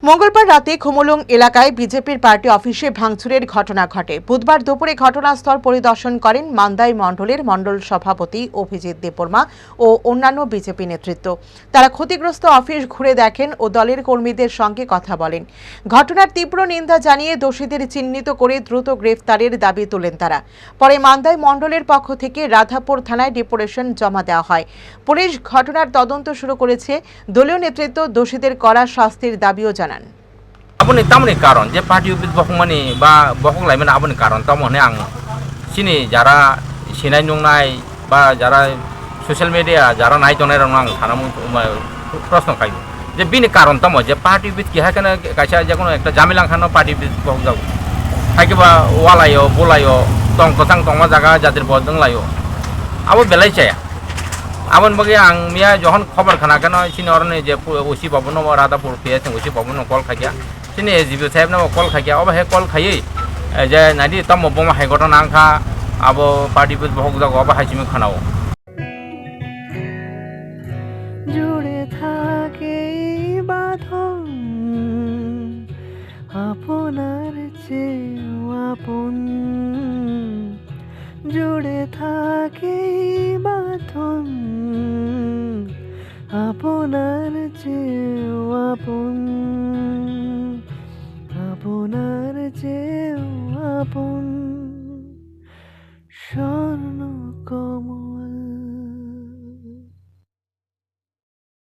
মঙ্গলবার রাতে খুমুলুং এলাকায় বিজেপির পার্টি অফিসে ভাঙচুরের ঘটনা ঘটে। বুধবার দুপুরে ঘটনাস্থল পরিদর্শন করেন মান্দাই মণ্ডলের মণ্ডল সভাপতি অভিজিৎ দেববর্মা ও অন্যান্য বিজেপি নেতৃত্ব। তারা ক্ষতিগ্রস্ত অফিস ঘুরে দেখেন ও দলের কর্মীদের সঙ্গে কথা বলেন। ঘটনার তীব্র নিন্দা জানিয়ে দোষীদের চিহ্নিত করে দ্রুত গ্রেফতারের দাবি তোলেন তারা। পরে মান্দাই মণ্ডলের পক্ষ থেকে রাধাপুর থানায় ডেপুটেশন জমা দেওয়া হয়। পুলিশ ঘটনার তদন্ত শুরু করেছে। দলীয় নেতৃত্ব দোষীদের কড়া শাস্তির দাবিও জানান। Aboni tamani karon je party office bohmani ba bohong laimana aboni karon tamone ang sini jara sinai nungnai ba jara social media jara nai tonai rong ang thanamu প্রশ্ন খাই যে বিনি কারণ তম যে পার্টি অফিস কি হাকানে কাইসা যে কোনো একটা জামিলাং খানো পার্টি অফিস বহং যাও হাইকেবা ওয়ালায়ো বলায়ো তং কসাং তংমা জায়গা যাদের বদং লায়ো আবো বেলাই চায়া আবন বগে আং মিয়া যখন খবর খানা কেন সিনি অরনে যে ওসি ভবন রাধাপুর পেয়েছেন ওসি ভবন কল খাইয়া সিনি এসডিপিও সাহেব না কল খাইয়া অব হে কল খাইয়ে যে নাইদি তম বোমা হাই ঘটনা আংখা আবো পার্টি অফিস বহং যাও অব হাইসিমি খানাও জুড়ে থাকে বাঁধন আপনার চেয়েও আপন, জুড়ে থাকে বাঁধন আপনার চেয়েও আপন।